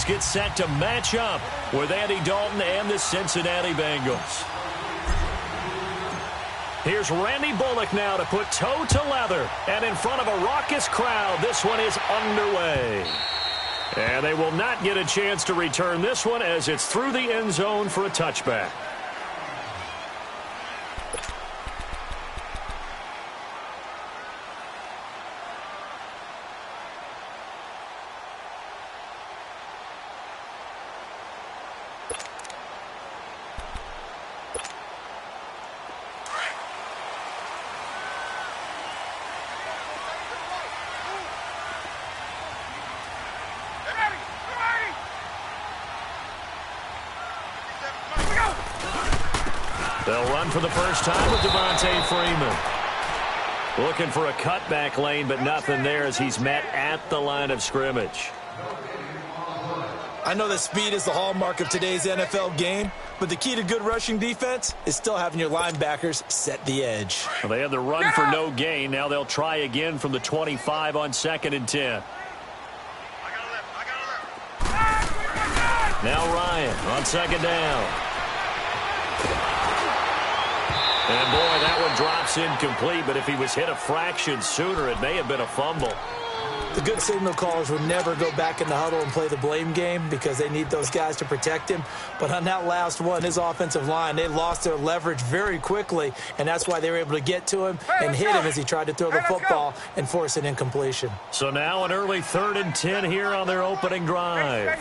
Get set to match up with Andy Dalton and the Cincinnati Bengals. Here's Randy Bullock now to put toe to leather. And in front of a raucous crowd, this one is underway. And they will not get a chance to return this one as it's through the end zone for a touchback. They'll run for the first time with Devontae Freeman. Looking for a cutback lane, but nothing there as he's met at the line of scrimmage. I know that speed is the hallmark of today's NFL game, but the key to good rushing defense is still having your linebackers set the edge. Well, they had the run for no gain. Now they'll try again from the 25 on 2nd and 10. Now Ryan on 2nd down. And, boy, that one drops incomplete, but if he was hit a fraction sooner, it may have been a fumble. The good signal callers would never go back in the huddle and play the blame game because they need those guys to protect him. But on that last one, his offensive line, they lost their leverage very quickly, and that's why they were able to get to him and hit him as he tried to throw the football and force an incompletion. So now an early 3rd and 10 here on their opening drive.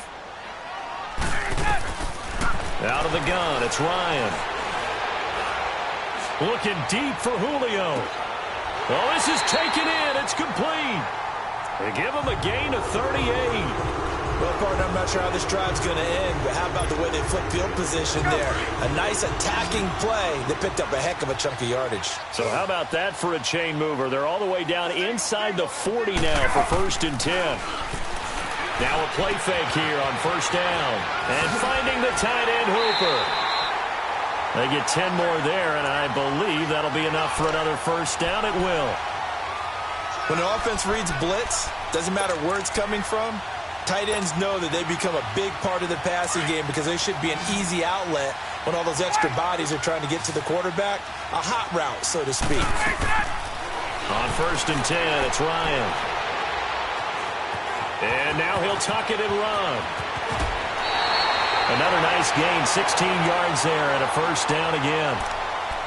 Out of the gun, it's Ryan. Looking deep for Julio. Oh, this is taken in. It's complete. They give him a gain of 38. Well, partner, I'm not sure how this drive's going to end, but how about the way they flip field position there? A nice attacking play that picked up a heck of a chunk of yardage. So how about that for a chain mover? They're all the way down inside the 40 now for 1st and 10. Now a play fake here on 1st down. And finding the tight end Hooper. They get 10 more there, and I believe that'll be enough for another 1st down. It will. When an offense reads blitz, doesn't matter where it's coming from, tight ends know that they become a big part of the passing game because they should be an easy outlet when all those extra bodies are trying to get to the quarterback. A hot route, so to speak. On 1st and 10, it's Ryan. And now he'll tuck it and run. Another nice gain, 16 yards there, and a 1st down again.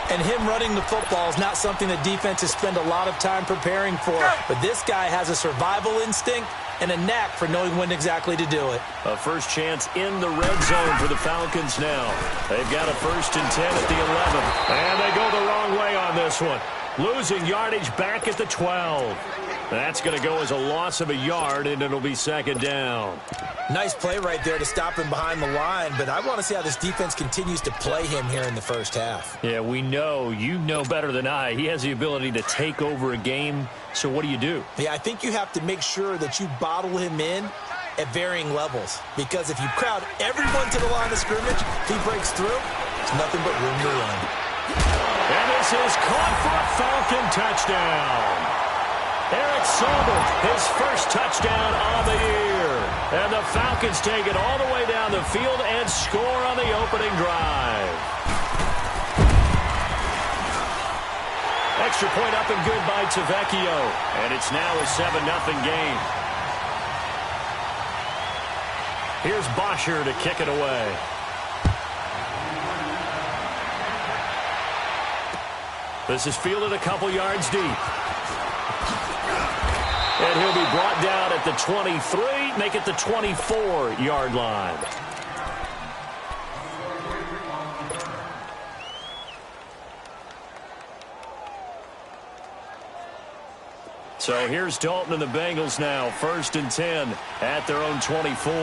And him running the football is not something that defenses spend a lot of time preparing for. But this guy has a survival instinct and a knack for knowing when exactly to do it. A first chance in the red zone for the Falcons now. They've got a 1st and 10 at the 11. And they go the wrong way on this one. Losing yardage back at the 12. That's going to go as a loss of a yard, and it'll be 2nd down. Nice play right there to stop him behind the line, but I want to see how this defense continues to play him here in the 1st half. Yeah, we know. You know better than I. He has the ability to take over a game, so what do? Yeah, I think you have to make sure that you bottle him in at varying levels, because if you crowd everyone to the line of scrimmage, if he breaks through, it's nothing but room to run. And this is caught for a Falcon touchdown. Eric Silver, his 1st touchdown of the year. And the Falcons take it all the way down the field and score on the opening drive. Extra point up and good by Tavecchio. And it's now a 7-0 game. Here's Bosher to kick it away. This is fielded a couple yards deep. And he'll be brought down at the 23, make it the 24-yard line. So here's Dalton and the Bengals now, 1st and 10 at their own 24.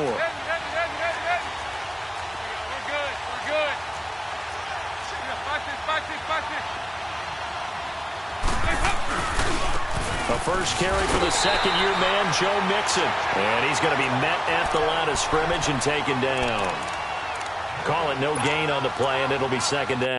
A first carry for the 2nd-year man, Joe Mixon. And he's going to be met at the line of scrimmage and taken down. Call it no gain on the play, and it'll be 2nd down.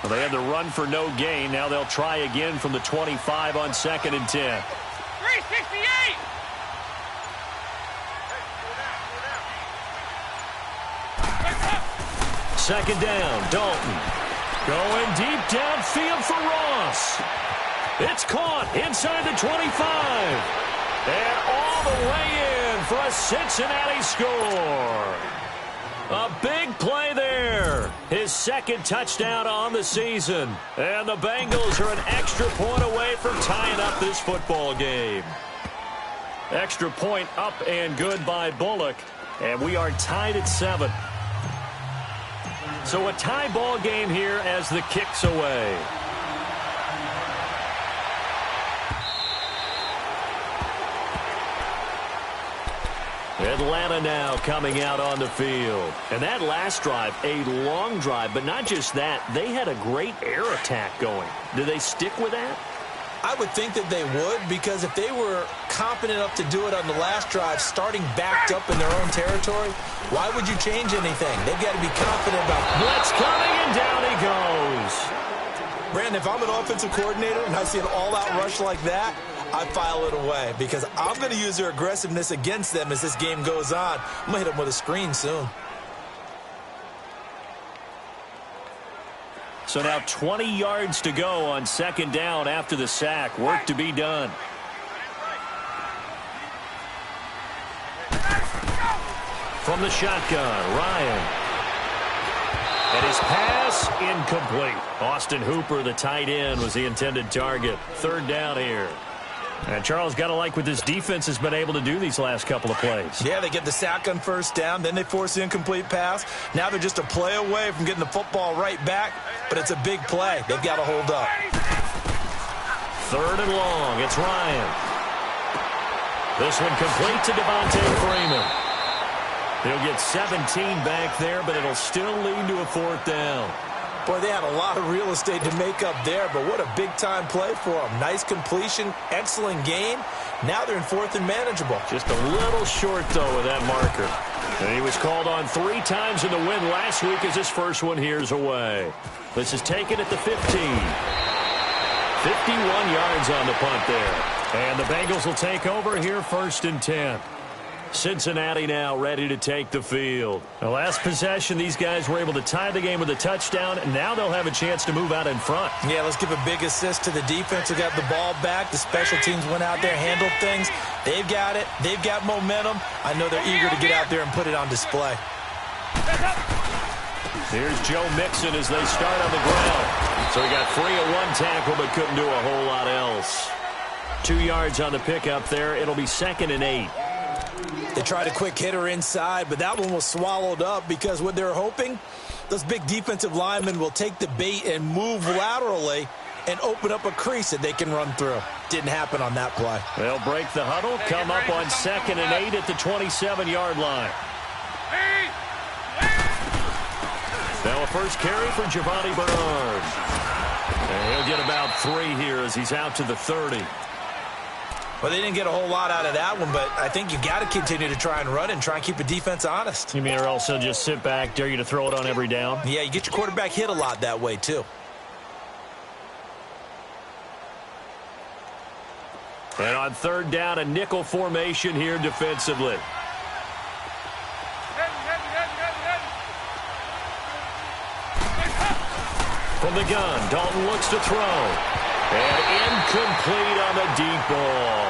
Well, they had the run for no gain. Now they'll try again from the 25 on 2nd and 10. 368! Second down, Dalton. Going deep downfield for Ross. It's caught inside the 25. And all the way in for a Cincinnati score. A big play there. His second touchdown on the season. And the Bengals are an extra point away from tying up this football game. Extra point up and good by Bullock. And we are tied at 7. So a tie ball game here as the kick's away. Atlanta now coming out on the field. And that last drive, a long drive, but not just that, they had a great air attack going. Do they stick with that? I would think that they would, because if they were competent enough to do it on the last drive, starting backed up in their own territory, why would you change anything? They've got to be confident about blitz coming, and down he goes. Brandon, if I'm an offensive coordinator and I see an all-out rush like that, I file it away, because I'm going to use their aggressiveness against them as this game goes on. I'm going to hit them with a screen soon. So now 20 yards to go on 2nd down after the sack. Work to be done. From the shotgun, Ryan. And his pass incomplete. Austin Hooper, the tight end, was the intended target. 3rd down here. And Charles, got to like what this defense has been able to do these last couple of plays. Yeah, they get the sack on 1st down, then they force the incomplete pass. Now they're just a play away from getting the football right back, but it's a big play. They've got to hold up. 3rd and long. It's Ryan. This one complete to Devontae Freeman. He'll get 17 back there, but it'll still lead to a 4th down. Boy, they had a lot of real estate to make up there, but what a big-time play for them. Nice completion, excellent game. Now they're in 4th and manageable. Just a little short, though, with that marker. And he was called on 3 times in the win last week as his first one here's away. This is taken at the 15. 51 yards on the punt there. And the Bengals will take over here 1st and 10. Cincinnati now ready to take the field. The last possession, these guys were able to tie the game with a touchdown, and now they'll have a chance to move out in front. Yeah, let's give a big assist to the defense who got the ball back. The special teams went out there, handled things. They've got it. They've got momentum. I know they're eager to get out there and put it on display. Here's Joe Mixon as they start on the ground. So he got free of 1 tackle, but couldn't do a whole lot else. 2 yards on the pickup there. It'll be 2nd and 8. They tried a quick hitter inside, but that one was swallowed up because what they're hoping, those big defensive linemen will take the bait and move laterally and open up a crease that they can run through. Didn't happen on that play. They'll break the huddle, come up on 2nd and 8 at the 27-yard line. Now a first carry for Giovanni Bernard. And he'll get about 3 here as he's out to the 30. Well, they didn't get a whole lot out of that one, but I think you got to continue to try and run and try and keep the defense honest. You mean or also just sit back, dare you to throw it on every down? Yeah, you get your quarterback hit a lot that way, too. And on 3rd down, a nickel formation here defensively. From the gun, Dalton looks to throw. And incomplete on the deep ball.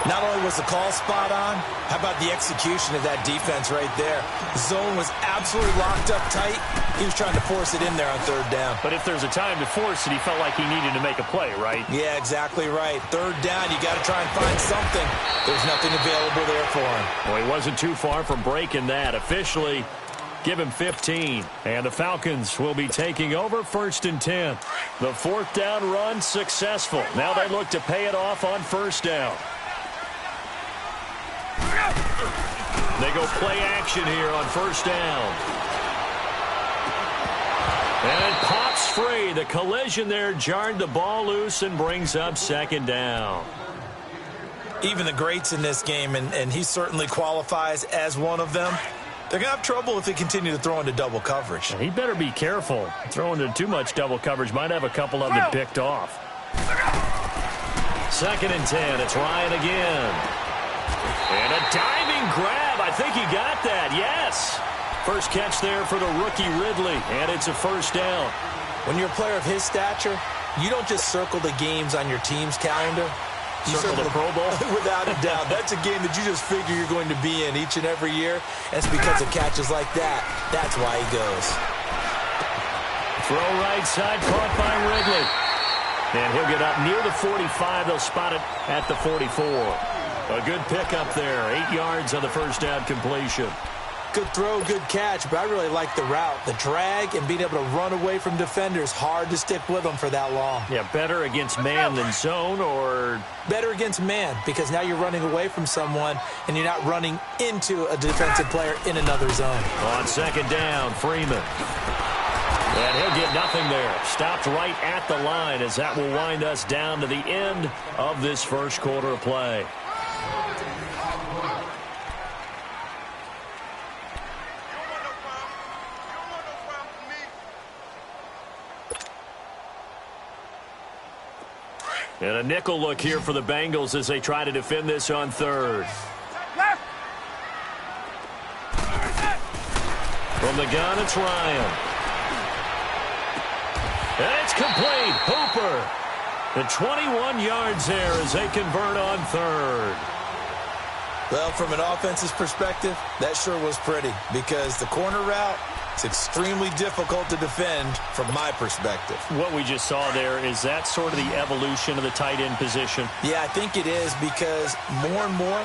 Not only was the call spot on, how about the execution of that defense right there? The zone was absolutely locked up tight. He was trying to force it in there on 3rd down. But if there's a time to force it, he felt like he needed to make a play, right? Yeah, exactly right. 3rd down, you got to try and find something. There's nothing available there for him. Well, he wasn't too far from breaking that. Officially, give him 15. And the Falcons will be taking over 1st and 10. The 4th down run successful. Now they look to pay it off on 1st down. They go play action here on 1st down. And it pops free. The collision there jarred the ball loose and brings up 2nd down. Even the greats in this game, and he certainly qualifies as one of them, They're going to have trouble if they continue to throw into double coverage. He better be careful. Throwing into too much double coverage might have a couple of them picked off. 2nd and 10. It's Ryan again. And a diving grab. I think he got that. Yes. First catch there for the rookie Ridley. And it's a first down. When you're a player of his stature, you don't just circle the games on your team's calendar. You circle the Pro Bowl? Without a doubt. That's a game that you just figure you're going to be in each and every year. And it's because of catches like that. That's why he goes. Throw right side, caught by Ridley. And he'll get up near the 45. They'll spot it at the 44. A good pickup there. 8 yards on the first down completion. Good throw, good catch, but I really like the route. The drag and being able to run away from defenders, hard to stick with them for that long. Yeah, better against man than zone, or? Better against man, because now you're running away from someone and you're not running into a defensive player in another zone. On 2nd down, Freeman. And he'll get nothing there. Stopped right at the line as that will wind us down to the end of this first quarter of play. And a nickel look here for the Bengals as they try to defend this on 3rd. From the gun, it's Ryan. And it's complete. Hooper. The 21 yards there as they convert on 3rd. Well, from an offense's perspective, that sure was pretty because the corner route, it's extremely difficult to defend from my perspective. What we just saw there, is that sort of the evolution of the tight end position? Yeah, I think it is because more and more,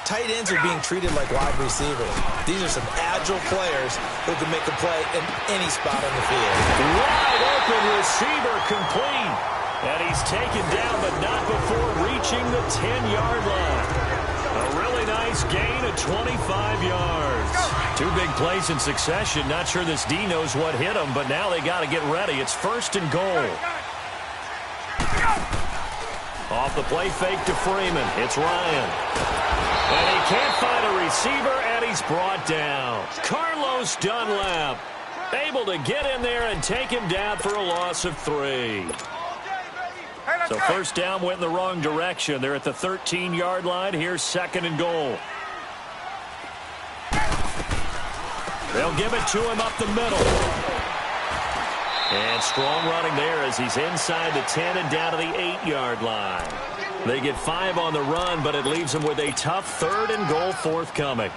tight ends are being treated like wide receivers. These are some agile players who can make a play in any spot on the field. Wide open receiver complete. And he's taken down, but not before reaching the 10-yard line. A really nice gain of 25 yards. 2 big plays in succession. Not sure this D knows what hit him, but now they got to get ready. It's 1st and goal. Off the play fake to Freeman. It's Ryan. And he can't find a receiver, and he's brought down. Carlos Dunlap able to get in there and take him down for a loss of 3. So first down went in the wrong direction. They're at the 13-yard line. Here's 2nd and goal. They'll give it to him up the middle. And strong running there as he's inside the 10 and down to the 8-yard line. They get 5 on the run, but it leaves them with a tough 3rd and goal forthcoming.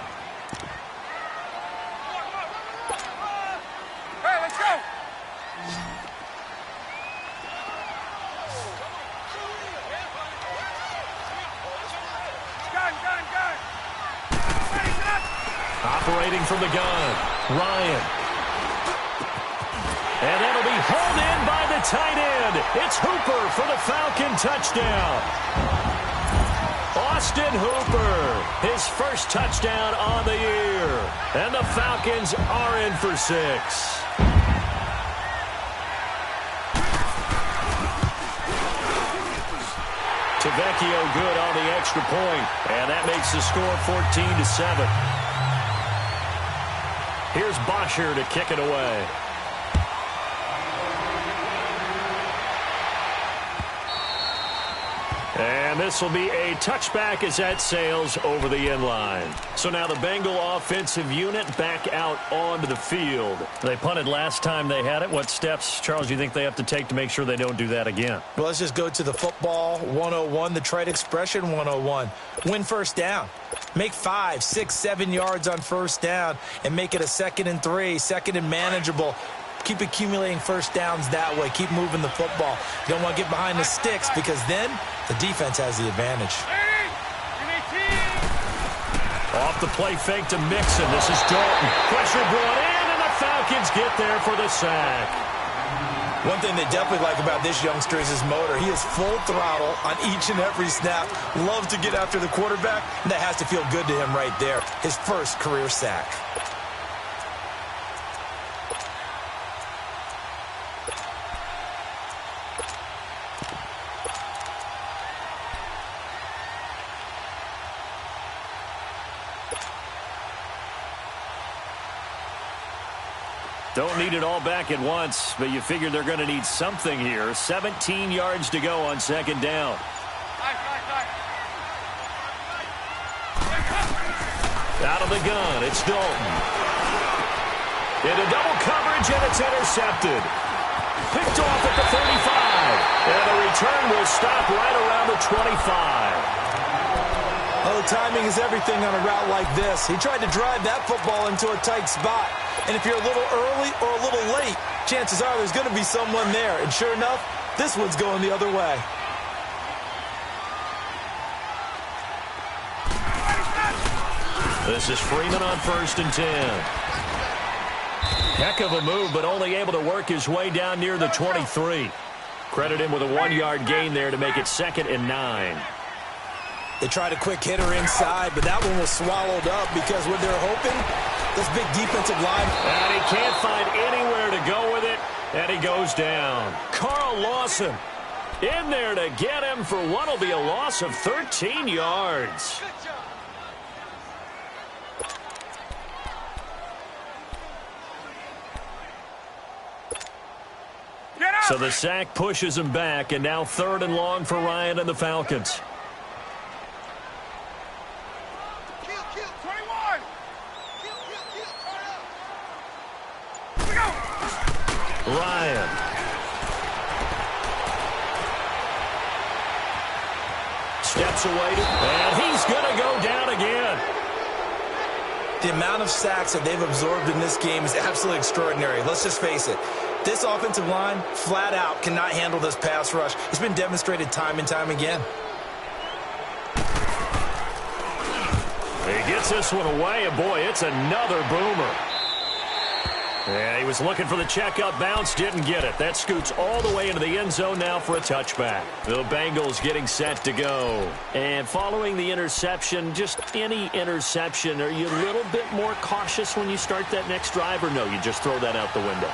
Hey, let's go! Operating from the gun, Ryan. And that'll be hauled in by the tight end. It's Hooper for the Falcon touchdown. Austin Hooper, his first touchdown on the year. And the Falcons are in for 6. Tavecchio good on the extra point, and that makes the score 14-7. Here's Bosher to kick it away. And this will be a touchback as that sails over the end line. So now the Bengal offensive unit back out onto the field. They punted last time they had it. What steps, Charles, do you think they have to take to make sure they don't do that again? Well, let's just go to the football 101, the trite expression 101. Win first down. Make 5, 6, 7 yards on first down and make it a 2nd and 3, 2nd and manageable. Keep accumulating first downs that way. Keep moving the football. You don't want to get behind the sticks because then the defense has the advantage. Off the play fake to Mixon. This is Dalton. Pressure brought in, and the Falcons get there for the sack. One thing they definitely like about this youngster is his motor. He is full throttle on each and every snap. Loves to get after the quarterback, and that has to feel good to him right there. His first career sack. Don't need it all back at once, but you figure they're going to need something here. 17 yards to go on second down. Out of the gun, it's Dalton. Into double coverage, and it's intercepted. Picked off at the 35. And the return will stop right around the 25. Oh, timing is everything on a route like this. He tried to drive that football into a tight spot. And if you're a little early or a little late, chances are there's going to be someone there. And sure enough, this one's going the other way. This is Freeman on 1st and 10. Heck of a move, but only able to work his way down near the 23. Credit him with a 1-yard gain there to make it 2nd and 9. They tried a quick hitter inside, but that one was swallowed up because what they're hoping, this big defensive line. And he can't find anywhere to go with it, and he goes down. Carl Lawson in there to get him for what will be a loss of 13 yards. So the sack pushes him back, and now 3rd and long for Ryan and the Falcons. Ryan. Steps away, and he's going to go down again. The amount of sacks that they've absorbed in this game is absolutely extraordinary. Let's just face it. This offensive line, flat out, cannot handle this pass rush. It's been demonstrated time and time again. He gets this one away, and boy, it's another boomer. And he was looking for the checkup bounce, didn't get it. That scoots all the way into the end zone now for a touchback. The Bengals getting set to go. And following the interception, just any interception, are you a little bit more cautious when you start that next drive, or no, you just throw that out the window?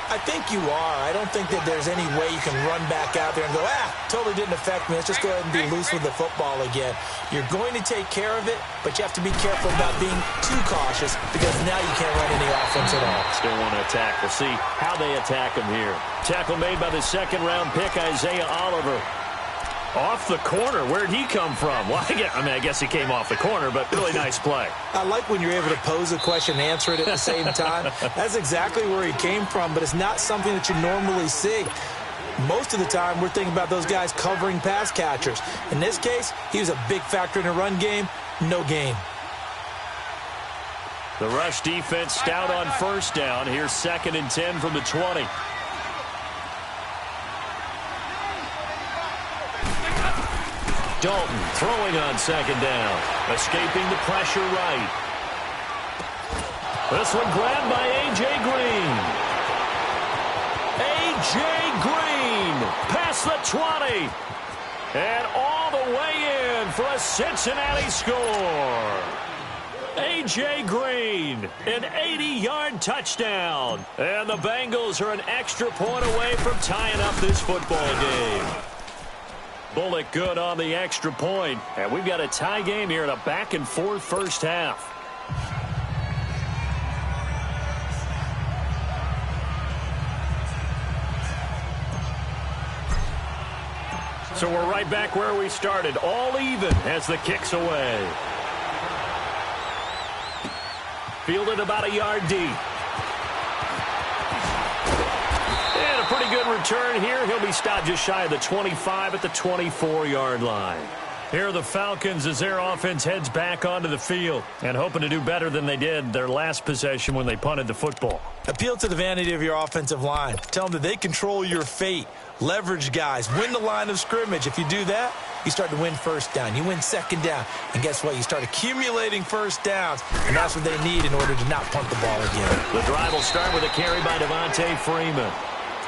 I think you are. I don't think that there's any way you can run back out there and go, totally didn't affect me. Let's just go ahead and be loose with the football again. You're going to take care of it, but you have to be careful about being too cautious because now you can't run any offense at all. Still want to attack. We'll see how they attack him here. Tackle made by the 2nd-round pick, Isaiah Oliver. Off the corner. Where'd he come from? Well, I guess he came off the corner, but really nice play. I like when you're able to pose a question and answer it at the same time. That's exactly where he came from, but it's not something that you normally see. Most of the time, we're thinking about those guys covering pass catchers. In this case, he was a big factor in the run game. No gain. The rush defense stout on 1st down. Here's 2nd and 10 from the 20. Dalton throwing on 2nd down. Escaping the pressure right. This one grabbed by A.J. Green. A.J. Green past the 20. And all the way in for a Cincinnati score. A.J. Green, an 80-yard touchdown. And the Bengals are an extra point away from tying up this football game. Bullock good on the extra point. And we've got a tie game here in a back-and-forth first half. So we're right back where we started. All even as the kick's away. Fielded about a yard deep. And a pretty good return here. He'll be stopped just shy of the 25 at the 24-yard line. Here are the Falcons as their offense heads back onto the field and hoping to do better than they did their last possession when they punted the football. Appeal to the vanity of your offensive line. Tell them that they control your fate. Leverage guys. Win the line of scrimmage. If you do that, you start to win 1st down. You win 2nd down. And guess what? You start accumulating 1st downs. And that's what they need in order to not punt the ball again. The drive will start with a carry by Devontae Freeman.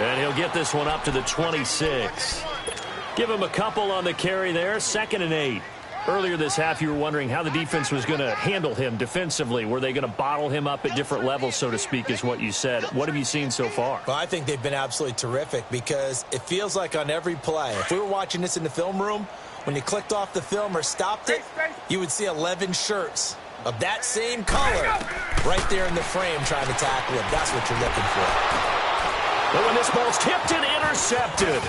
And he'll get this one up to the 26. Give him a couple on the carry there. 2nd and 8. Earlier this half, you were wondering how the defense was going to handle him defensively. Were they going to bottle him up at different levels, so to speak, is what you said. What have you seen so far? Well, I think they've been absolutely terrific because it feels like on every play, if we were watching this in the film room, when you clicked off the film or stopped it, you would see 11 shirts. of that same color right there in the frame trying to tackle him. That's what you're looking for. But when this ball's tipped and intercepted.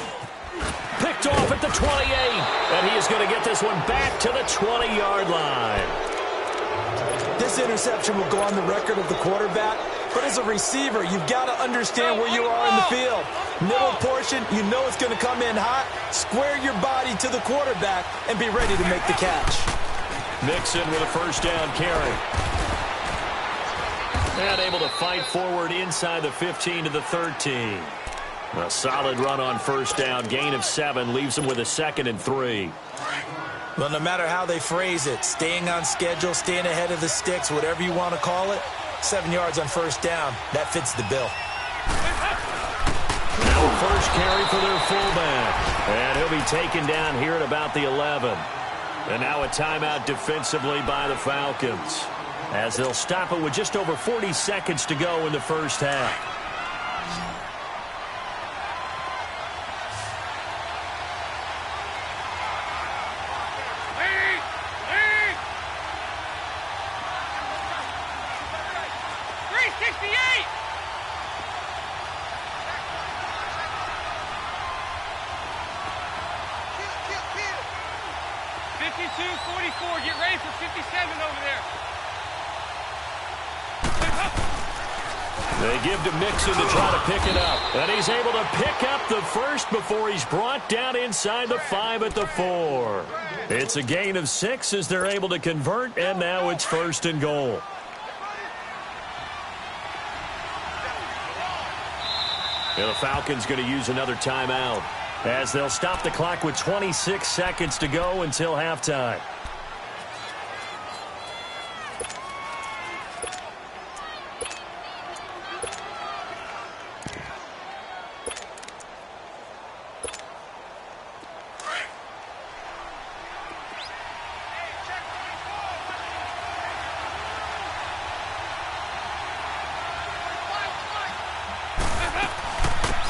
Picked off at the 28. And he is going to get this one back to the 20-yard line. This interception will go on the record of the quarterback. But as a receiver, you've got to understand where you are in the field. Middle portion, you know it's going to come in hot. Square your body to the quarterback and be ready to make the catch. Mixon with a first down carry. And able to fight forward inside the 15 to the 13. A solid run on first down. Gain of 7 leaves them with a 2nd and 3. Well, no matter how they phrase it, staying on schedule, staying ahead of the sticks, whatever you want to call it, 7 yards on first down, that fits the bill. Now a first carry for their fullback. And he'll be taken down here at about the 11. And now a timeout defensively by the Falcons, as they'll stop it with just over 40 seconds to go in the first half. Get ready for 57 over there. They give to Mixon to try to pick it up. And he's able to pick up the first before he's brought down inside the 5 at the 4. It's a gain of 6 as they're able to convert, and now it's 1st and goal. And the Falcons going to use another timeout, as they'll stop the clock with 26 seconds to go until halftime.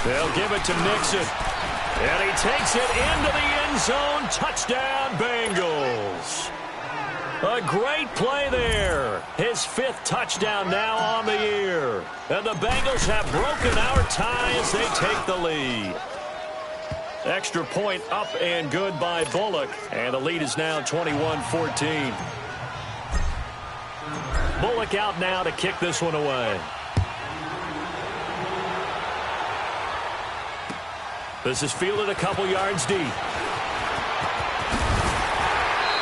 They'll give it to Mixon. And he takes it into the end zone. Touchdown, Bengals. A great play there. His 5th touchdown now on the year. And the Bengals have broken our tie as they take the lead. Extra point up and good by Bullock. And the lead is now 21-14. Bullock out now to kick this one away. This is fielded a couple yards deep.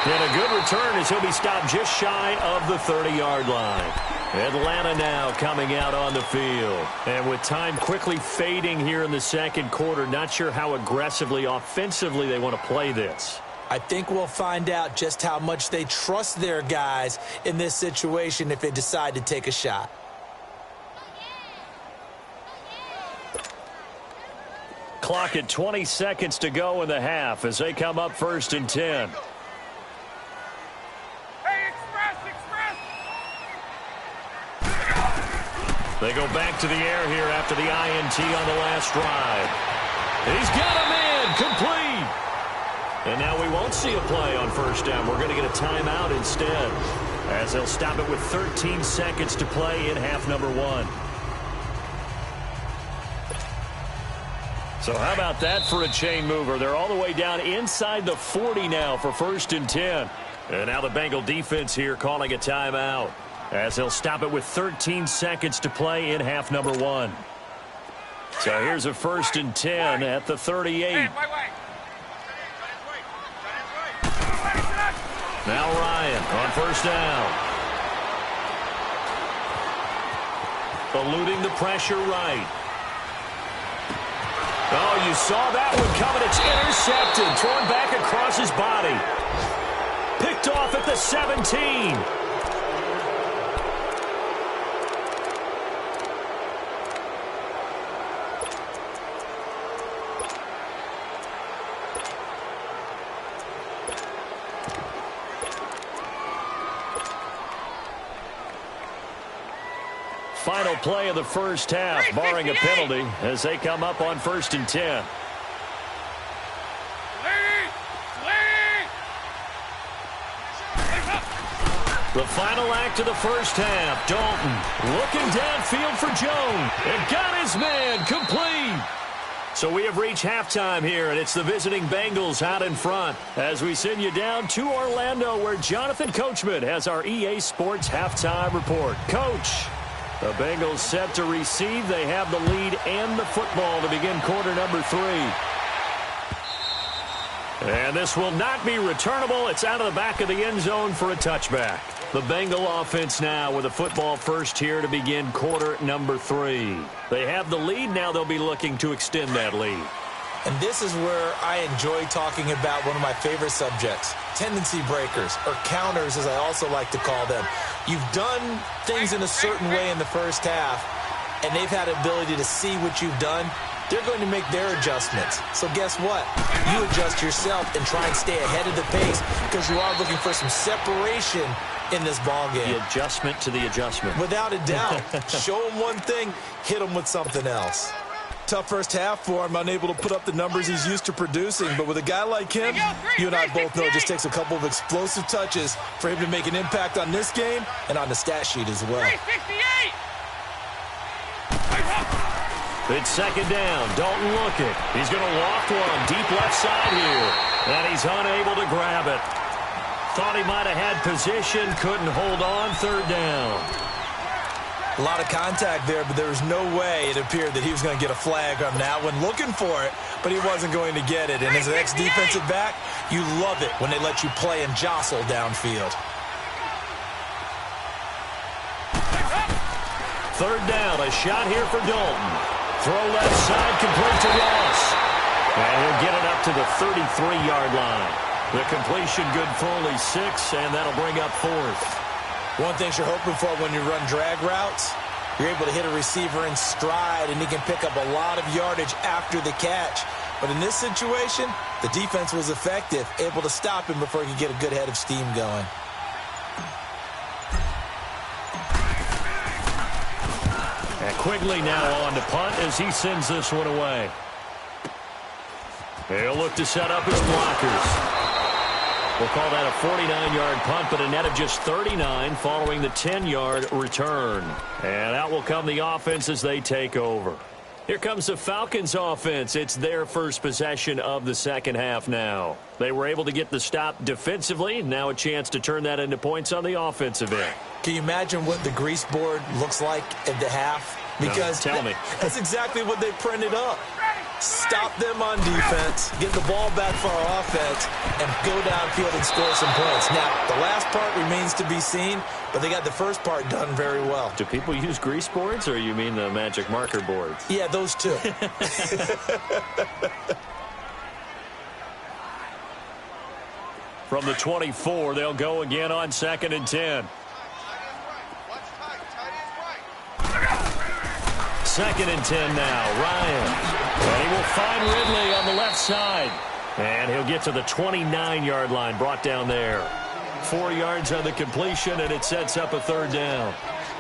And a good return as he'll be stopped just shy of the 30-yard line. Atlanta now coming out on the field. And with time quickly fading here in the second quarter, not sure how aggressively, offensively they want to play this. I think we'll find out just how much they trust their guys in this situation if they decide to take a shot. Clock at 20 seconds to go in the half as they come up 1st and 10. Hey, express! They go back to the air here after the INT on the last drive. He's got him in, complete. And now we won't see a play on first down. We're going to get a timeout instead, as they'll stop it with 13 seconds to play in half number 1. So how about that for a chain mover? They're all the way down inside the 40 now for 1st and 10. And now the Bengal defense here calling a timeout, as they'll stop it with 13 seconds to play in half number 1. So here's a 1st and 10 at the 38. Now Ryan on first down. Eluding the pressure right. Oh, you saw that one coming. It's intercepted. Thrown back across his body. Picked off at the 17. Final play of the first half, barring a penalty, as they come up on 1st and 10. The final act of the first half. Dalton looking downfield for Jones. And got his man complete. So we have reached halftime here, and it's the visiting Bengals out in front as we send you down to Orlando, where Jonathan Coachman has our EA Sports halftime report. Coach, the Bengals set to receive. They have the lead and the football to begin quarter number 3. And this will not be returnable. It's out of the back of the end zone for a touchback. The Bengal offense now with a football first here to begin quarter number 3. They have the lead. Now they'll be looking to extend that lead. And this is where I enjoy talking about one of my favorite subjects, tendency breakers, or counters as I also like to call them. You've done things in a certain way in the first half, and they've had the ability to see what you've done. They're going to make their adjustments. So guess what? You adjust yourself and try and stay ahead of the pace because you are looking for some separation in this ball game. The adjustment to the adjustment. Without a doubt. Show him one thing, hit him with something else. Tough first half for him, unable to put up the numbers he's used to producing. But with a guy like him, you and I both know it just takes a couple of explosive touches for him to make an impact on this game and on the stat sheet as well. 368! It's second down. Dalton looking. He's going to loft one deep left side here. And he's unable to grab it. Thought he might have had position. Couldn't hold on. Third down. A lot of contact there, but there was no way it appeared that he was going to get a flag on that one. Looking for it, but he wasn't going to get it. And as an ex-defensive back, you love it when they let you play and jostle downfield. Third down. A shot here for Dalton. Throw left side, complete to Ross. And he'll get it up to the 33-yard line. The completion good for only 6, and that'll bring up 4th. One thing you're hoping for when you run drag routes, you're able to hit a receiver in stride, and he can pick up a lot of yardage after the catch. But in this situation, the defense was effective, able to stop him before he could get a good head of steam going. And Quigley now on to punt as he sends this one away. He'll look to set up his blockers. We'll call that a 49-yard punt, but a net of just 39 following the 10-yard return. And out will come the offense as they take over. Here comes the Falcons offense. It's their first possession of the second half now. They were able to get the stop defensively. Now a chance to turn that into points on the offensive end. Can you imagine what the grease board looks like at the half? Because no, tell me. That's exactly what they printed up. Stop them on defense, get the ball back for our offense, and go downfield and score some points. Now, the last part remains to be seen, but they got the first part done very well. Do people use grease boards, or you mean the magic marker boards? Yeah, those two. From the 24, they'll go again on 2nd and 10. 2nd and 10 now. Ryan. And he will find Ridley on the left side. And he'll get to the 29-yard line, brought down there. 4 yards on the completion, and it sets up a third down.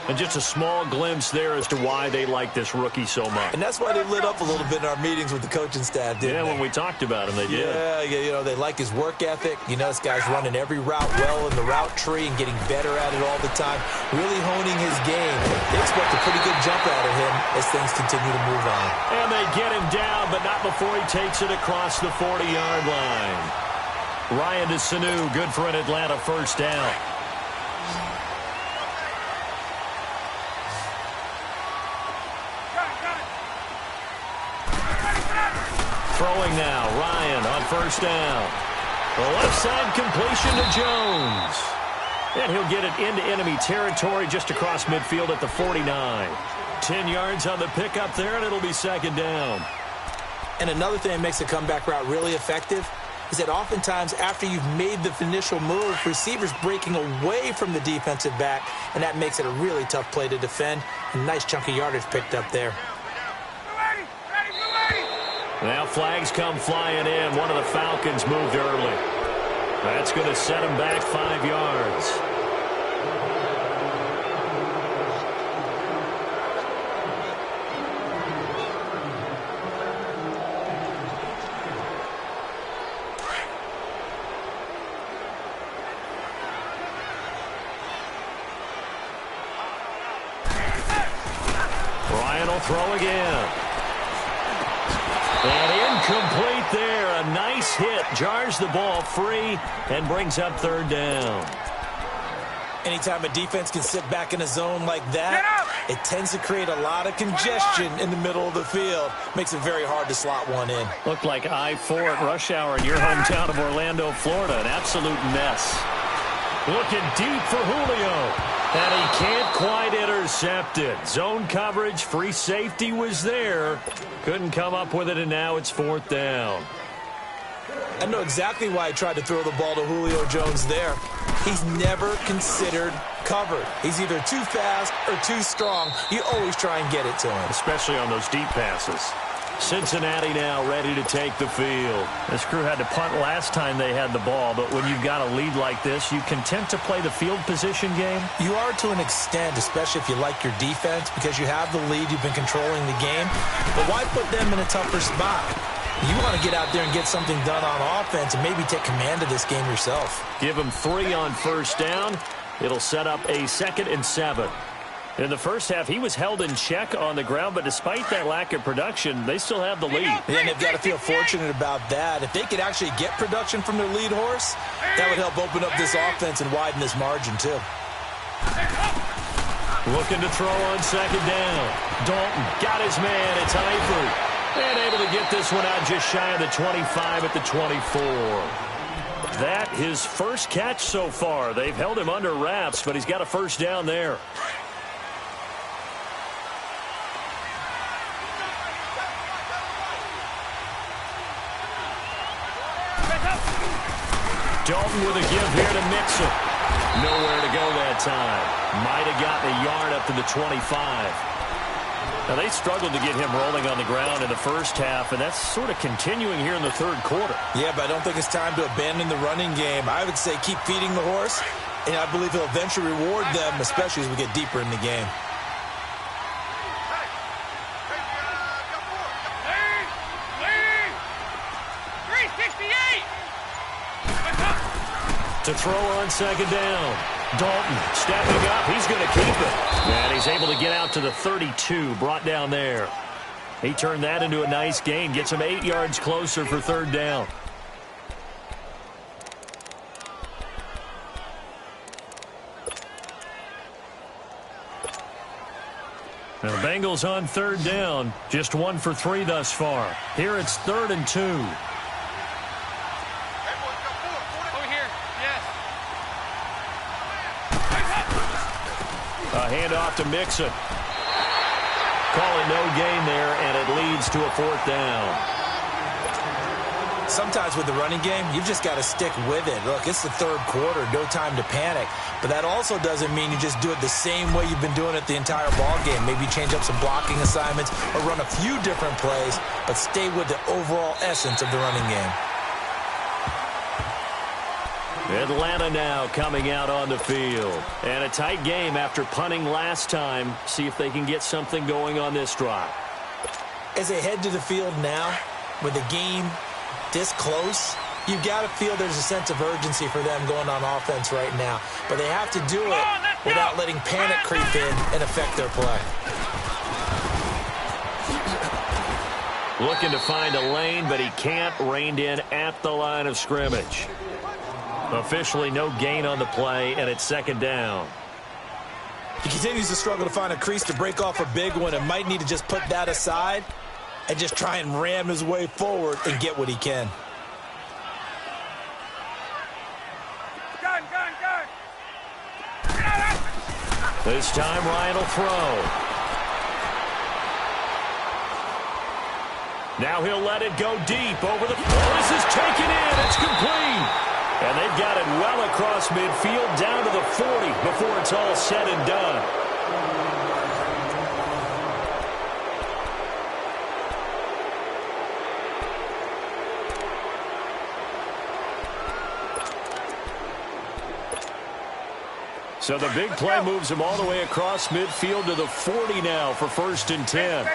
And just a small glimpse there as to why they like this rookie so much. And that's why they lit up a little bit in our meetings with the coaching staff, didn't they? Yeah, when we talked about him, they did. Yeah, you know, they like his work ethic. You know, this guy's running every route well in the route tree and getting better at it all the time, really honing his game. They expect a pretty good jump out of him as things continue to move on. And they get him down, but not before he takes it across the 40-yard line. Ryan to Sanu, good for an Atlanta first down. Throwing now, Ryan on first down. The left side completion to Jones. And he'll get it into enemy territory just across midfield at the 49. 10 yards on the pickup there, and it'll be second down. And another thing that makes the comeback route really effective is that oftentimes after you've made the initial move, receivers breaking away from the defensive back, and that makes it a really tough play to defend. A nice chunk of yardage picked up there. Now flags come flying in. One of the Falcons moved early. That's going to set him back 5 yards. They'll throw again. And incomplete there. A nice hit. Jars the ball free and brings up third down. Anytime a defense can sit back in a zone like that, it tends to create a lot of congestion in the middle of the field. Makes it very hard to slot one in. Looked like I-4 at rush hour in your hometown of Orlando, Florida. An absolute mess. Looking deep for Julio. And he can't quite intercept it. Zone coverage, free safety was there. Couldn't come up with it, and now it's fourth down. I know exactly why he tried to throw the ball to Julio Jones there. He's never considered covered. He's either too fast or too strong. You always try and get it to him. Especially on those deep passes. Cincinnati now ready to take the field. This crew had to punt last time they had the ball, but when you've got a lead like this, you content to play the field position game? You are to an extent, especially if you like your defense, because you have the lead, you've been controlling the game. But why put them in a tougher spot? You want to get out there and get something done on offense and maybe take command of this game yourself. Give them 3 on first down. It'll set up a 2nd and 7. In the first half, he was held in check on the ground, but despite that lack of production, they still have the lead. And they've got to feel fortunate about that. If they could actually get production from their lead horse, that would help open up this offense and widen this margin, too. Looking to throw on second down. Dalton got his man. It's Eifert. And able to get this one out just shy of the 25 at the 24. That his first catch so far. They've held him under wraps, but he's got a first down there. Dalton with a give here to Mixon. Nowhere to go that time. Might have gotten a yard up to the 25. Now, they struggled to get him rolling on the ground in the first half, and that's sort of continuing here in the third quarter. Yeah, but I don't think it's time to abandon the running game. I would say keep feeding the horse, and I believe he'll eventually reward them, especially as we get deeper in the game. To throw on second down. Dalton stepping up. He's going to keep it. And he's able to get out to the 32, brought down there. He turned that into a nice gain. Gets him 8 yards closer for third down. Now the Bengals on third down. Just 1 for 3 thus far. Here it's 3rd and 2. A handoff to Mixon. Call it no gain there, and it leads to a 4th down. Sometimes with the running game, you've just got to stick with it. Look, it's the third quarter, no time to panic. But that also doesn't mean you just do it the same way you've been doing it the entire ball game. Maybe change up some blocking assignments or run a few different plays, but stay with the overall essence of the running game. Atlanta now coming out on the field. And a tight game after punting last time. See if they can get something going on this drive. As they head to the field now, with the game this close, you've got to feel there's a sense of urgency for them going on offense right now. But they have to do it without letting panic creep in and affect their play. Looking to find a lane, but he can't. Reined in at the line of scrimmage. Officially no gain on the play, and it's 2nd down. He continues to struggle to find a crease to break off a big one and might need to just put that aside and just try and ram his way forward and get what he can. Gun. This time Ryan will throw. Now he'll let it go deep over the... This is taken in. It's complete. And they've got it well across midfield down to the 40 before it's all said and done. So the big play moves him all the way across midfield to the 40 now for 1st and 10.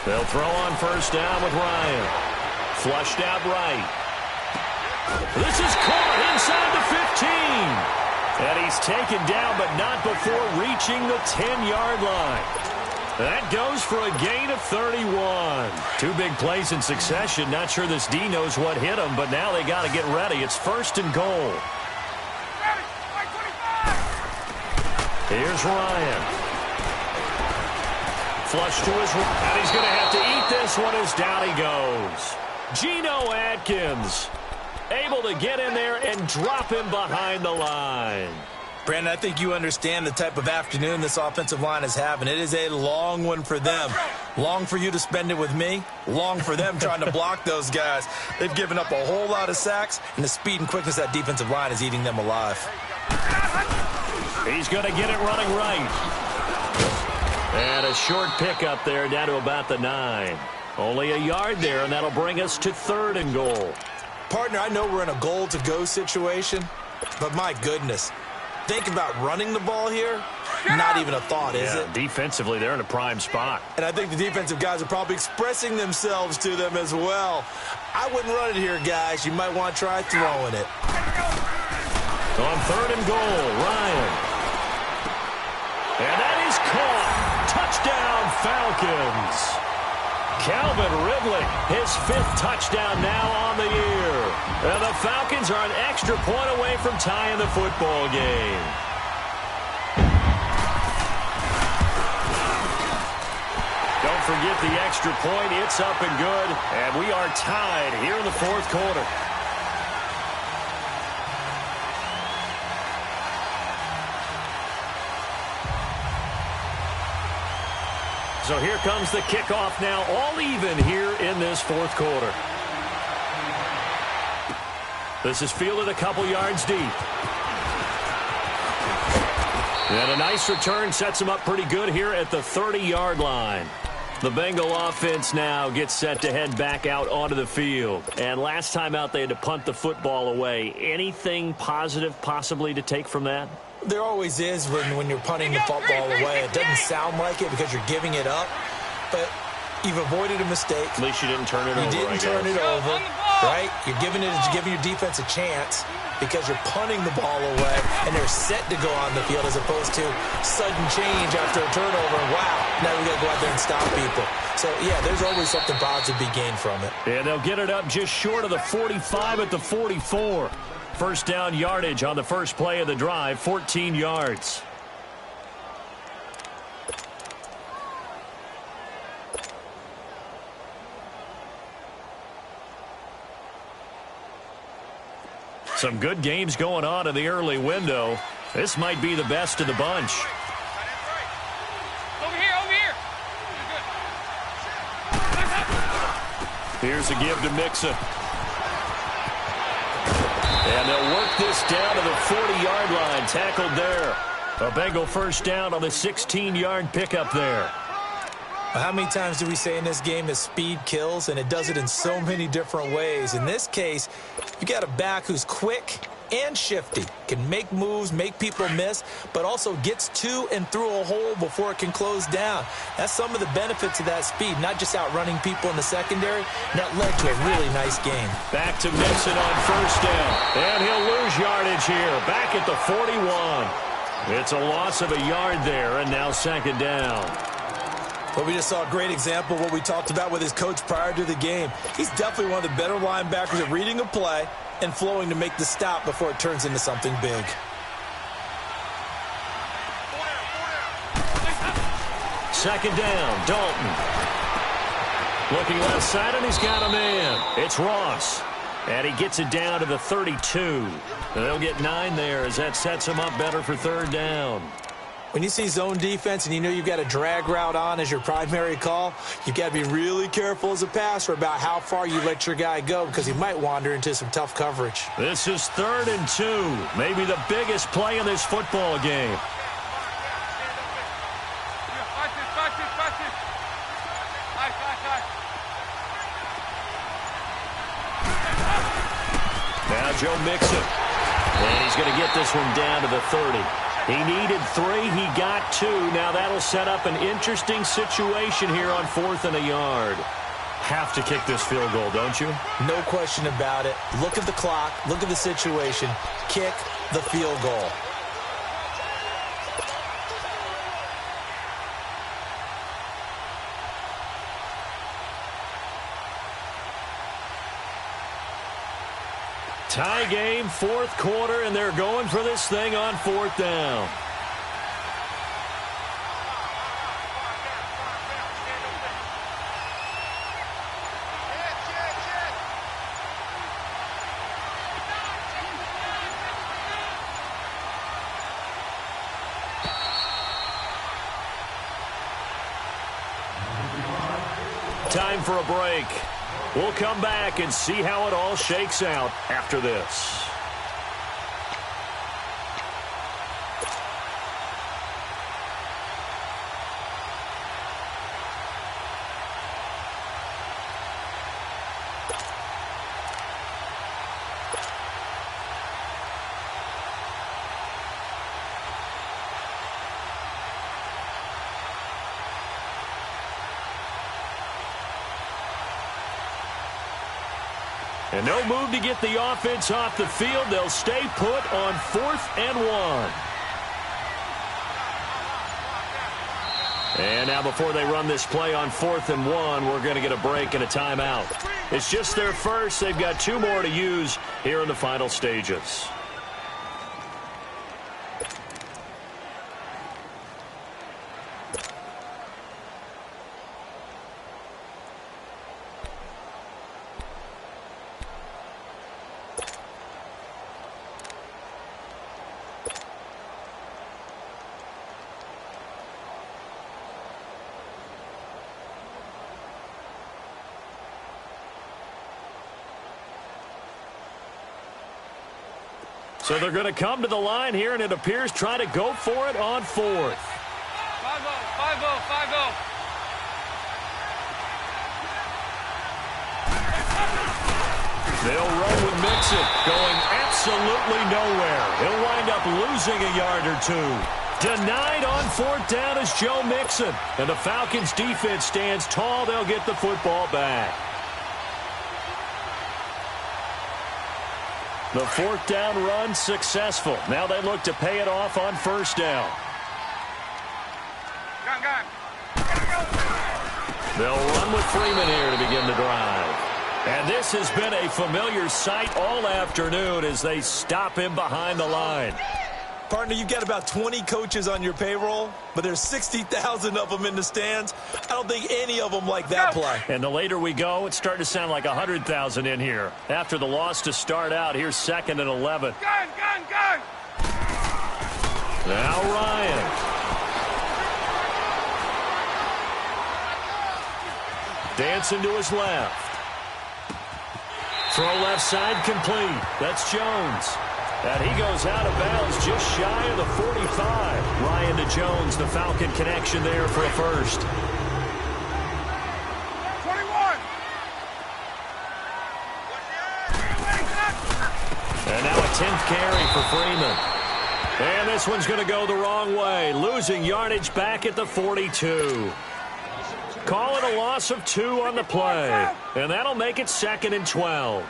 They'll throw on first down with Ryan. Flushed out right. This is caught inside the 15. And he's taken down, but not before reaching the 10-yard line. That goes for a gain of 31. Two big plays in succession. Not sure this D knows what hit him, but now they got to get ready. It's first and goal. Here's Ryan. Flush to his right. And he's going to have to eat this one as down he goes. Geno Atkins able to get in there and drop him behind the line. Brandon, I think you understand the type of afternoon this offensive line is having. It is a long one for them. Long for you to spend it with me. Long for them trying to block those guys. They've given up a whole lot of sacks, and the speed and quickness of that defensive line is eating them alive. He's going to get it running right. And a short pickup there down to about the 9. Only a yard there, and that'll bring us to third and goal. Partner, I know we're in a goal-to-go situation, but my goodness. Think about running the ball here. Not even a thought, is it? Defensively, they're in a prime spot. And I think the defensive guys are probably expressing themselves to them as well. I wouldn't run it here, guys. You might want to try throwing it. On third and goal, Ryan. And that is caught. Touchdown, Falcons. Calvin Ridley, his 5th touchdown now on the year. And the Falcons are an extra point away from tying the football game. Don't forget the extra point. It's up and good. And we are tied here in the fourth quarter. So here comes the kickoff now, all even here in this fourth quarter. This is fielded a couple yards deep. And a nice return sets him up pretty good here at the 30-yard line. The Bengal offense now gets set to head back out onto the field. And last time out, they had to punt the football away. Anything positive possibly to take from that? There always is when you're punting the football away. It doesn't sound like it because you're giving it up, but you've avoided a mistake. At least you didn't turn it over. You didn't turn it over, right? You're giving your defense a chance because you're punting the ball away, and they're set to go on the field as opposed to sudden change after a turnover. Wow, now we got to go out there and stop people. So, yeah, there's always something positive to be gained from it. And they'll get it up just short of the 45 at the 44. First down yardage on the first play of the drive, 14 yards. Some good games going on in the early window. This might be the best of the bunch. Over here. Here's a give to Mixon. And they'll work this down to the 40-yard line. Tackled there. A Bengal first down on the 16-yard pickup there. How many times do we say in this game that speed kills, and it does it in so many different ways? In this case, you got a back who's quick and shifty, can make moves, make people miss, but also gets to and through a hole before it can close down. That's some of the benefits of that speed, not just outrunning people in the secondary, and that led to a really nice game. Back to Mixon on first down, and he'll lose yardage here, back at the 41. It's a loss of a yard there, and now second down. Well, we just saw a great example of what we talked about with his coach prior to the game. He's definitely one of the better linebackers at reading a play and flowing to make the stop before it turns into something big. Second down, Dalton. Looking left side, and he's got a man. It's Ross. And he gets it down to the 32. They'll get 9 there as that sets him up better for third down. When you see zone defense and you know you've got a drag route on as your primary call, you've got to be really careful as a passer about how far you let your guy go because he might wander into some tough coverage. This is 3rd and 2, maybe the biggest play in this football game. Now Joe Mixon. And he's going to get this one down to the 30. He needed 3. He got 2. Now that'll set up an interesting situation here on 4th and a yard. Have to kick this field goal, don't you? No question about it. Look at the clock. Look at the situation. Kick the field goal. Tie game, fourth quarter, and they're going for this thing on fourth down. Time for a break. We'll come back and see how it all shakes out after this. And no move to get the offense off the field. They'll stay put on 4th and 1. And now before they run this play on 4th and 1, we're going to get a break and a timeout. It's just their first. They've got 2 more to use here in the final stages. So they're going to come to the line here, and it appears trying to go for it on 4th. 5-0, 5-0, 5-0. They'll run with Mixon, going absolutely nowhere. He'll wind up losing a yard or 2. Denied on 4th down is Joe Mixon. And the Falcons' defense stands tall. They'll get the football back. The 4th down run successful. Now they look to pay it off on 1st down. Gun. They'll run with Freeman here to begin the drive. And this has been a familiar sight all afternoon as they stop him behind the line. Partner, you've got about 20 coaches on your payroll, but there's 60,000 of them in the stands. I don't think any of them like that play. And the later we go, it's starting to sound like 100,000 in here. After the loss to start out, here's 2nd and 11. Gun. Now Ryan. Dancing to his left. Throw left side complete. That's Jones. And he goes out of bounds just shy of the 45. Ryan to Jones, the Falcon connection there for a first. 21. And now a 10th carry for Freeman. And this one's going to go the wrong way, losing yardage back at the 42. Call it a loss of 2 on the play. And that'll make it 2nd and 12.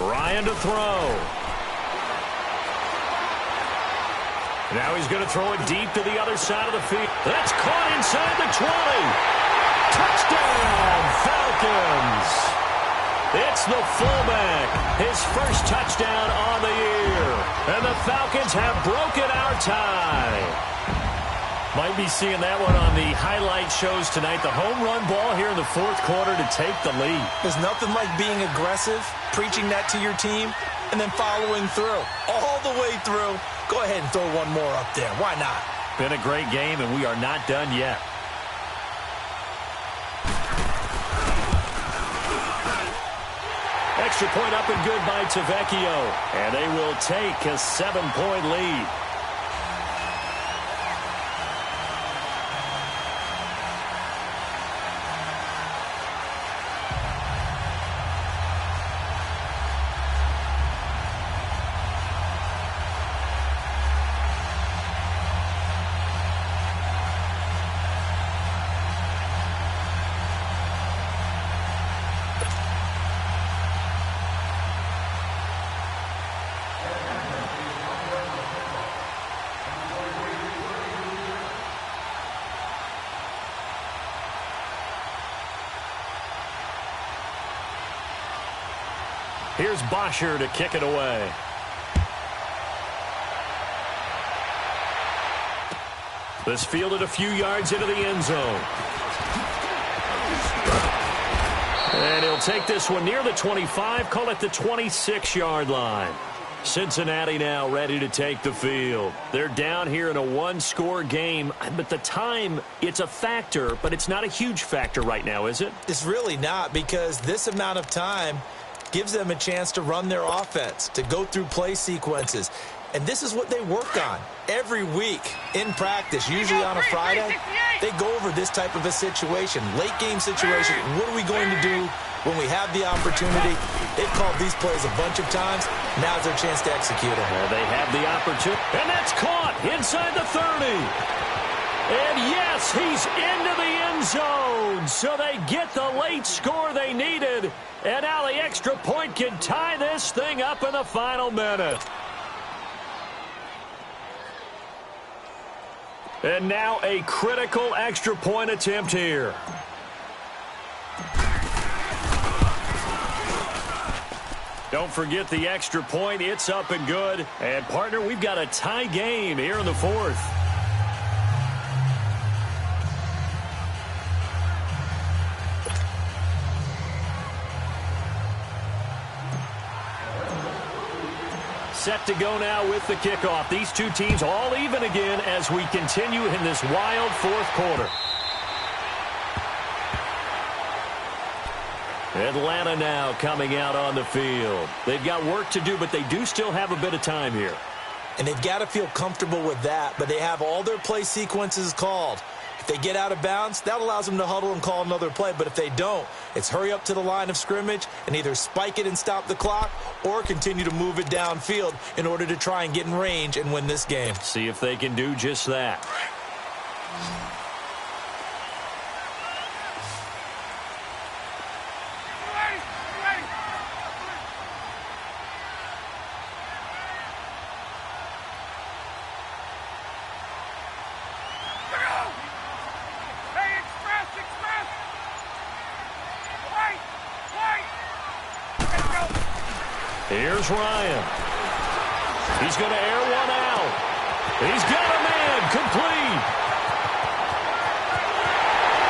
Ryan to throw. Now he's going to throw it deep to the other side of the field. That's caught inside the 20. Touchdown, Falcons. It's the fullback. His first touchdown on the year. And the Falcons have broken our tie. Might be seeing that one on the highlight shows tonight. The home run ball here in the 4th quarter to take the lead. There's nothing like being aggressive, preaching that to your team, and then following through. All the way through. Go ahead and throw one more up there. Why not? Been a great game, and we are not done yet. Extra point up and good by Tavecchio. And they will take a 7-point lead. Here's Bosher to kick it away. This fielded a few yards into the end zone. And he'll take this one near the 25, call it the 26-yard line. Cincinnati now ready to take the field. They're down here in a one-score game, but the time, it's a factor, but it's not a huge factor right now, is it? It's really not, because this amount of time gives them a chance to run their offense, to go through play sequences. And this is what they work on every week in practice, usually on a Friday. They go over this type of a situation, late-game situation. What are we going to do when we have the opportunity? They've called these plays a bunch of times. Now's their chance to execute them. Well, they have the opportunity. And that's caught inside the 30. And, yes, he's into the end zone. So they get the late score they needed. And now the extra point can tie this thing up in the final minute. And now a critical extra point attempt here. Don't forget the extra point. It's up and good. And, partner, we've got a tie game here in the fourth. Set to go now with the kickoff. These two teams all even again as we continue in this wild fourth quarter. Atlanta now coming out on the field. They've got work to do, but they do still have a bit of time here. And they've got to feel comfortable with that, but they have all their play sequences called. If they get out of bounds, that allows them to huddle and call another play. But if they don't, it's hurry up to the line of scrimmage and either spike it and stop the clock or continue to move it downfield in order to try and get in range and win this game. See if they can do just that. Here's Ryan. He's going to air one out. He's got a man complete.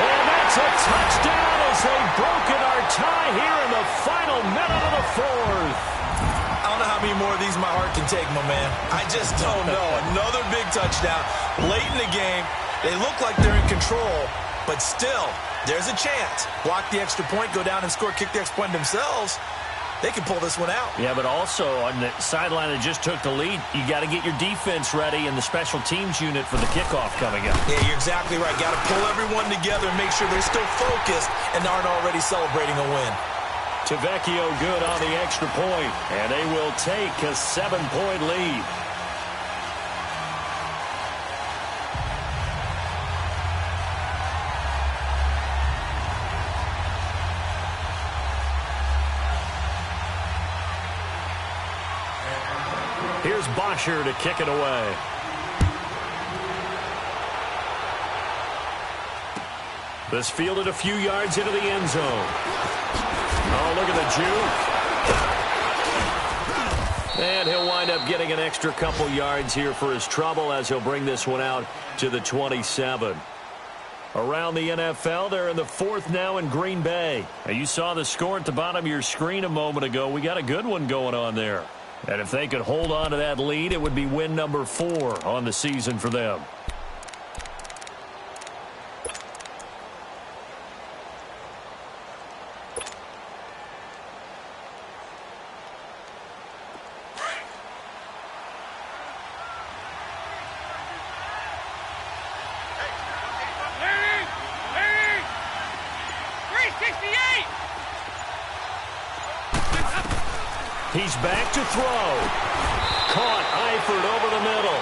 And that's a touchdown as they've broken our tie here in the final minute of the fourth. I don't know how many more of these my heart can take, my man. I just don't know. Another big touchdown late in the game. They look like they're in control, but still, there's a chance. Block the extra point, go down and score, kick the extra point themselves. They can pull this one out. Yeah, but also on the sideline that just took the lead, you got to get your defense ready and the special teams unit for the kickoff coming up. Yeah, you're exactly right. Got to pull everyone together and make sure they're still focused and aren't already celebrating a win. Tavecchio good on the extra point, and they will take a 7-point lead. Here's Bosher to kick it away. This fielded a few yards into the end zone. Oh, look at the juke. And he'll wind up getting an extra couple yards here for his trouble as he'll bring this one out to the 27. Around the NFL, they're in the fourth now in Green Bay. Now, you saw the score at the bottom of your screen a moment ago. We got a good one going on there. And if they could hold on to that lead, it would be win number 4 on the season for them. He's back to throw. Caught Eifert over the middle.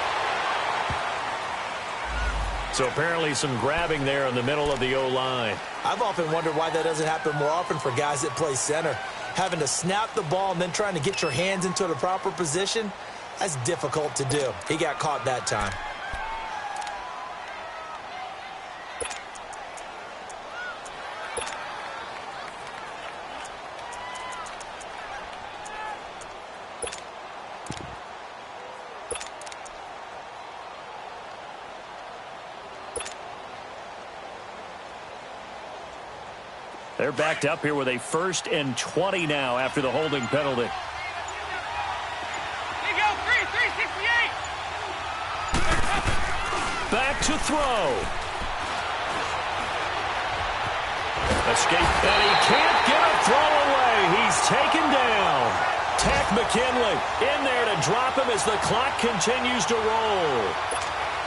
So apparently some grabbing there in the middle of the O-line. I've often wondered why that doesn't happen more often for guys that play center. Having to snap the ball and then trying to get your hands into the proper position, that's difficult to do. He got caught that time. They're backed up here with a 1st and 20 now after the holding penalty. Here you go, 368. Back to throw. Escape, and he can't get a throw away. He's taken down. Tack McKinley in there to drop him as the clock continues to roll.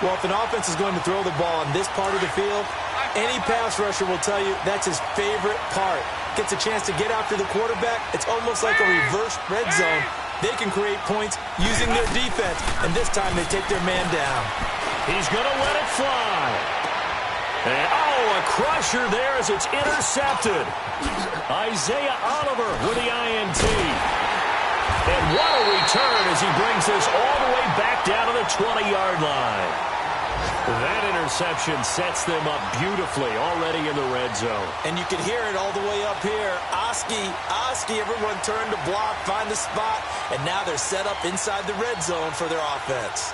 Well, if an offense is going to throw the ball on this part of the field, any pass rusher will tell you that's his favorite part. Gets a chance to get after the quarterback. It's almost like a reverse red zone. They can create points using their defense, and this time they take their man down. He's going to let it fly. And, a crusher there as it's intercepted. Isaiah Oliver with the INT. And what a return as he brings this all the way back down to the 20-yard line. That interception sets them up beautifully already in the red zone. And you can hear it all the way up here. Oski, everyone turned to block, find the spot, and now they're set up inside the red zone for their offense.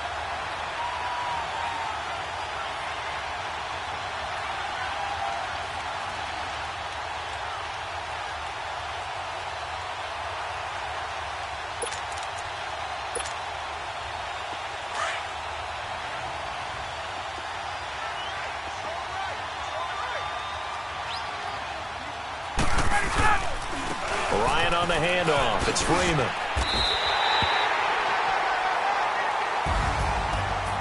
Ryan on the handoff. It's Freeman.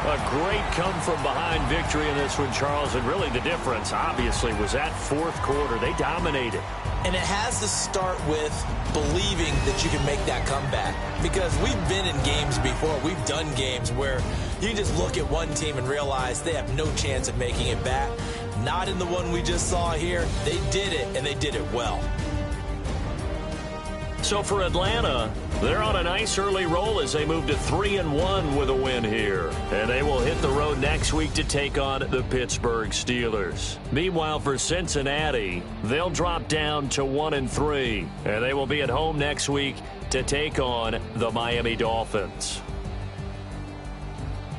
A great come-from-behind victory in this one, Charles. And really the difference, obviously, was that 4th quarter. They dominated. And it has to start with believing that you can make that comeback. Because we've been in games before. We've done games where you just look at one team and realize they have no chance of making it back. Not in the one we just saw here. They did it, and they did it well. So for Atlanta, they're on a nice early roll as they move to 3-1 with a win here. And they will hit the road next week to take on the Pittsburgh Steelers. Meanwhile, for Cincinnati, they'll drop down to 1-3. And they will be at home next week to take on the Miami Dolphins.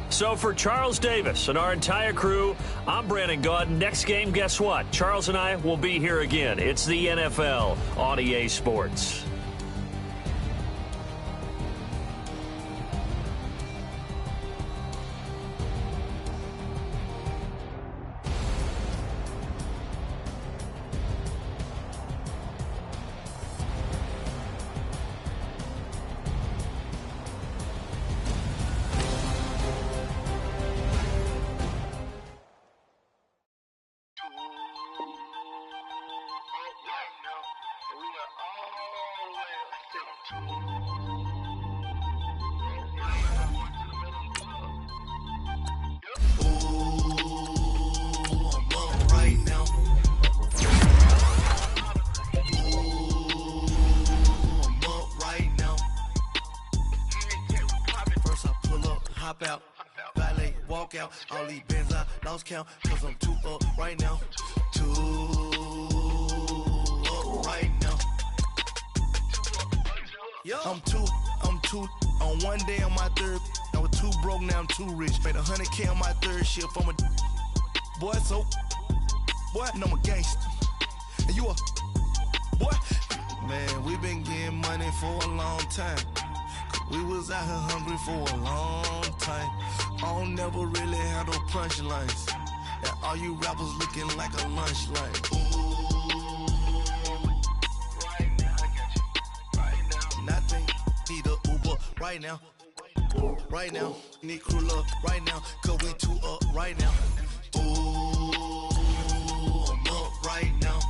So for Charles Davis and our entire crew, I'm Brandon Gaudin. Next game, guess what? Charles and I will be here again. It's the NFL on EA Sports. Out, valet, walk out, all these bands I lost count, cause I'm too up right now, too up right now. Yo, I'm too, on one day on my third, I was too broke, now I'm too rich, made 100K on my third shift, I'm a boy, so, boy, and I'm a gangster, and you a, boy, man, we been getting money for a long time. We was out here hungry for a long time. I don't never really have no punchlines. And all you rappers looking like a lunch line. Ooh, right now, I got you. Right now, nothing. Need a Uber right now. Right now, need crew love right now. Cause we too up right now. Ooh, I'm up right now.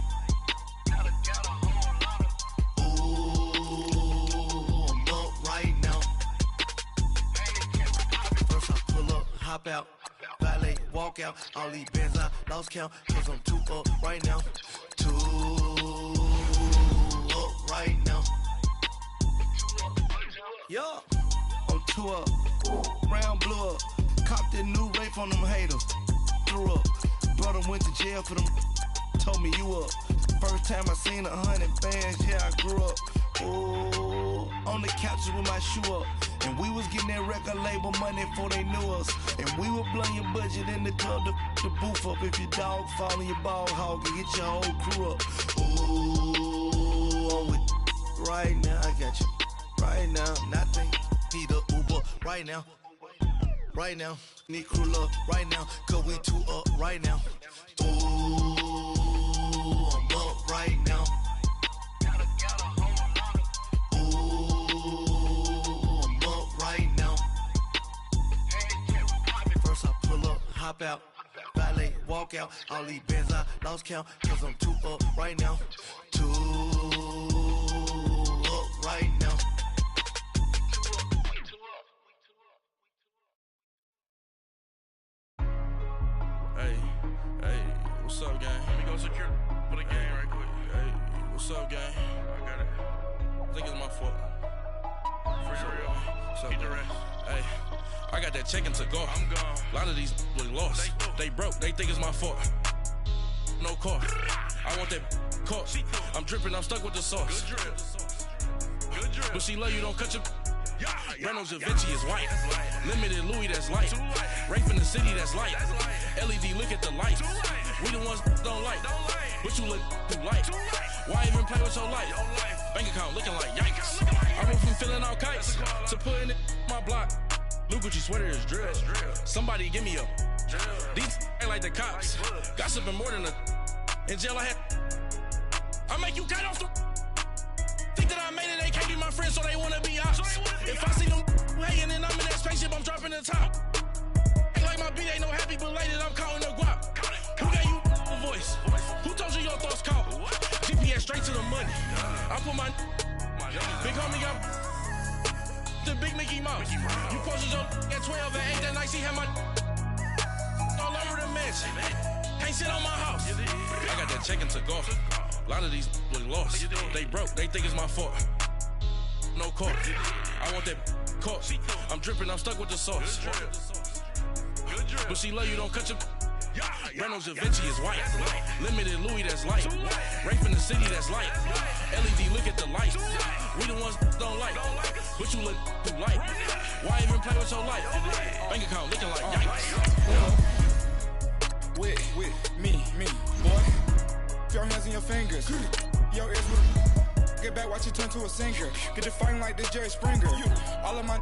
Hop out, valet, walk out, all these bands I lost count, cause I'm too up right now, too up right now. Yo, I'm too up, round blew up, copped that new rape on them haters, threw up, brother went to jail for them, told me you up, first time I seen 100 bands, yeah I grew up, Oh, on the couches with my shoe up. And we was getting that record label money before they knew us. And we were blowing your budget in the club to the booth up. If your dog fall in your ball hog and get your whole crew up. Ooh, I'm with right now. I got you right now. Nothing. Need a Uber right now. Right now. Need crew up right now. Cause we two up right now. Ooh, I'm up right now. Hop out, valet, walk out. All these bands I lost count, cause I'm too up right now. Too up right now. Hey, what's up, gang? Let me go secure for the game right quick. Hey, what's up, gang? I got it. I think it's my fault. For real. What's up, the rest. Hey. I got that check-in to go. I'm gone. A lot of these was lost. They broke. They think it's my fault. No car. I want that caught. I'm dripping. I'm stuck with the sauce. Good drip. But she love you. Don't cut your. Reynolds Da Vinci is white. Limited Louis, that's light. Rape in the city, that's light. LED, look at the lights. We the ones don't like. But you look too light. Why even play with your life? Bank account looking like yikes. I went from filling out kites to putting it my block. Blue Gucci sweater is drill. Somebody give me a. These ain't like the cops. Gossiping more than a. In jail I had. I make you cut off the. Think that I made it, they can't be my friends, so they wanna be ops. If I see them hating and I'm in that spaceship, I'm dropping the top. Ain't like my beat ain't no happy belated, I'm counting the guap. Who gave you a voice? Who told you your thoughts count? GPS straight to the money. I put my big homie got the big Mickey Mouse. You posted your at 12 and 8 that night, she had my all over the mansion. Can't sit on my house. I got that check-in to go. A lot of these was lost. They broke. They think it's my fault. No car. I want that caught. I'm dripping. I'm stuck with the sauce. But she love you. Don't cut your. Reynolds Da Vinci is white. Limited Louis, that's light. Rape in the city, that's light. LED, look at the lights. We the ones don't like. But you look too light. Why even play with your life? Bank account looking like yikes. With me, boy. Your hands in your fingers. Yo, ears with get back, watch you turn to a singer. Get to fighting like this Jerry Springer. All of my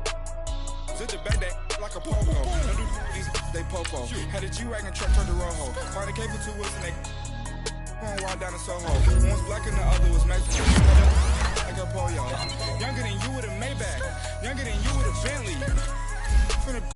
sit the back that like a popo. Don't do these they popo. Had a G-Wagon truck turned to Rojo. Find a cable 2 wheels and they going wild down in Soho. One was black and the other was Mexican. Like a pollo. Younger than you with a Maybach. Younger than you with a Bentley. From the